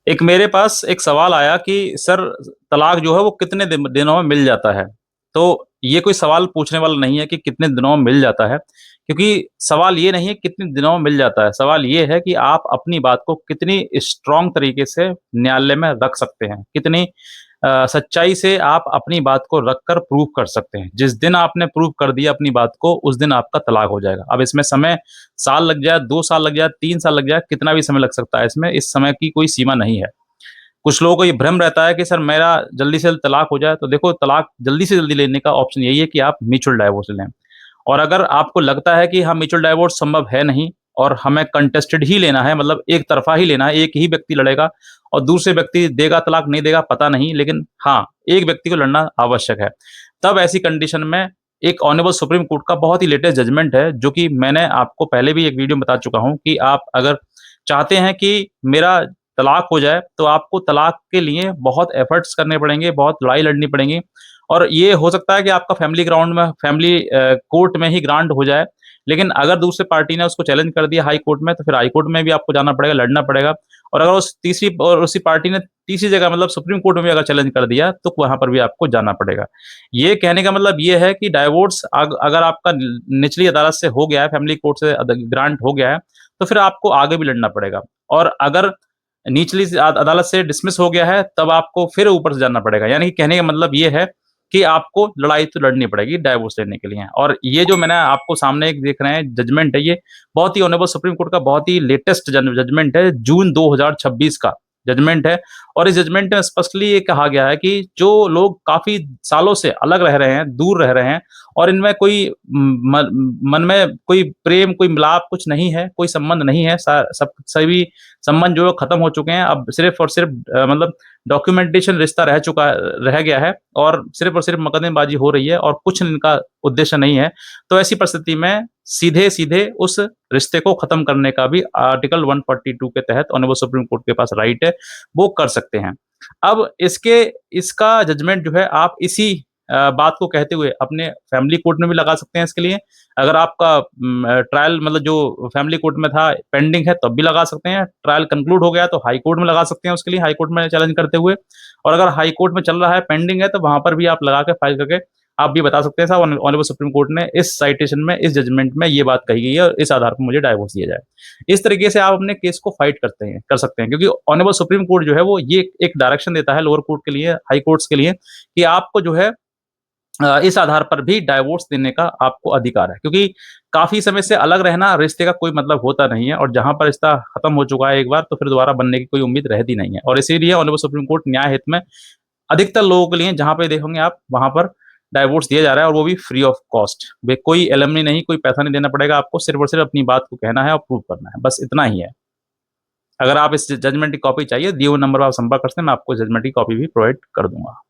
एक मेरे पास एक सवाल आया कि सर तलाक जो है वो कितने दिनों में मिल जाता है। तो ये कोई सवाल पूछने वाला नहीं है कि कितने दिनों में मिल जाता है, क्योंकि सवाल ये नहीं है कितने दिनों में मिल जाता है, सवाल ये है कि आप अपनी बात को कितनी स्ट्रांग तरीके से न्यायालय में रख सकते हैं, कितनी सच्चाई से आप अपनी बात को रखकर प्रूव कर सकते हैं। जिस दिन आपने प्रूव कर दिया अपनी बात को, उस दिन आपका तलाक हो जाएगा। अब इसमें समय साल लग जाए, 2 साल लग जाए, 3 साल लग जाए, कितना भी समय लग सकता है, इसमें इस समय की कोई सीमा नहीं है। कुछ लोगों को ये भ्रम रहता है कि सर मेरा जल्दी से जल्दी तलाक हो जाए, तो देखो तलाक जल्दी से जल्दी लेने का ऑप्शन यही है कि आप म्यूचुअल डाइवोर्स लें। और अगर आपको लगता है कि हाँ म्यूचुअल डाइवोर्स संभव है नहीं और हमें कंटेस्टेड ही लेना है, मतलब एक तरफा ही लेना है, एक ही व्यक्ति लड़ेगा और दूसरे व्यक्ति देगा तलाक नहीं देगा पता नहीं, लेकिन हाँ एक व्यक्ति को लड़ना आवश्यक है, तब ऐसी कंडीशन में एक ऑनरेबल सुप्रीम कोर्ट का बहुत ही लेटेस्ट जजमेंट है, जो कि मैंने आपको पहले भी एक वीडियो में बता चुका हूं कि आप अगर चाहते हैं कि मेरा तलाक हो जाए, तो आपको तलाक के लिए बहुत एफर्ट्स करने पड़ेंगे, बहुत लड़ाई लड़नी पड़ेगी। और ये हो सकता है कि आपका फैमिली ग्राउंड में, फैमिली कोर्ट में ही ग्रांट हो जाए, लेकिन अगर दूसरे पार्टी ने उसको चैलेंज कर दिया हाई कोर्ट में, तो फिर हाई कोर्ट में भी आपको जाना पड़ेगा, लड़ना पड़ेगा। और अगर उसी पार्टी ने तीसरी जगह मतलब सुप्रीम कोर्ट में भी अगर चैलेंज कर दिया, तो वहां पर भी आपको जाना पड़ेगा। ये कहने का मतलब ये है कि डाइवोर्स अगर आपका निचली अदालत से हो गया है, फैमिली कोर्ट से ग्रांट हो गया है, तो फिर आपको आगे भी लड़ना पड़ेगा। और अगर निचली अदालत से डिसमिस हो गया है, तब आपको फिर ऊपर से जाना पड़ेगा। यानी कि कहने का मतलब ये है कि आपको लड़ाई तो लड़नी पड़ेगी डाइवोर्स लेने के लिए। और ये जो मैंने आपको सामने एक देख रहे हैं जजमेंट है, ये बहुत ही ऑनरेबल सुप्रीम कोर्ट का बहुत ही लेटेस्ट जजमेंट है, जून 2026 का जजमेंट है। और इस जजमेंट में स्पष्टली ये कहा गया है कि जो लोग काफी सालों से अलग रह रहे हैं, दूर रह रहे हैं, और इनमें कोई मन में कोई प्रेम, कोई मिलाप कुछ नहीं है, कोई संबंध नहीं है, सब सभी संबंध जो खत्म हो चुके हैं, अब सिर्फ और सिर्फ मतलब डॉक्यूमेंटेशन रिश्ता रह गया है, और सिर्फ मुकदमेबाजी हो रही है और कुछ इनका उद्देश्य नहीं है। तो ऐसी परिस्थिति में सीधे सीधे उस रिश्ते को खत्म करने का भी आर्टिकल 142 के तहत ऑनरेबल सुप्रीम कोर्ट के पास राइट है, वो कर सकते हैं। अब इसका जजमेंट जो है आप इसी बात को कहते हुए अपने फैमिली कोर्ट में भी लगा सकते हैं इसके लिए। अगर आपका ट्रायल मतलब जो फैमिली कोर्ट में था पेंडिंग है, तब भी लगा सकते हैं। ट्रायल कंक्लूड हो गया तो हाई कोर्ट में लगा सकते हैं उसके लिए, हाई कोर्ट में चैलेंज करते हुए। और अगर हाई कोर्ट में चल रहा है, पेंडिंग है, तो वहां पर भी आप लगा के फाइल करके आप भी बता सकते हैं साहब ऑनरेबल सुप्रीम कोर्ट ने इस साइटेशन में, इस जजमेंट में ये बात कही गई है और इस आधार पर मुझे डाइवोर्स दिया जाए। इस तरीके से आप अपने केस को फाइट कर सकते हैं, क्योंकि ऑनरेबल सुप्रीम कोर्ट जो है वो ये एक डायरेक्शन देता है लोअर कोर्ट के लिए, हाई कोर्ट्स के लिए, कि आपको जो है इस आधार पर भी डाइवोर्स देने का आपको अधिकार है। क्योंकि काफी समय से अलग रहना रिश्ते का कोई मतलब होता नहीं है, और जहां पर रिश्ता खत्म हो चुका है एक बार, तो फिर दोबारा बनने की कोई उम्मीद रहती नहीं है। और इसीलिए ऑनरेबल सुप्रीम कोर्ट न्याय हित में अधिकतर लोगों के लिए, जहां पे देखोगे आप वहां पर डाइवोर्स दिया जा रहा है, और वो भी फ्री ऑफ कॉस्ट। वे कोई एलमनी नहीं, कोई पैसा नहीं देना पड़ेगा आपको, सिर्फ और सिर्फ अपनी बात को कहना है और प्रूव करना है, बस इतना ही है। अगर आप इस जजमेंट की कॉपी चाहिए, दिए हुए नंबर पर आप संपर्क करते हैं, मैं आपको जजमेंट की कॉपी भी प्रोवाइड कर दूंगा।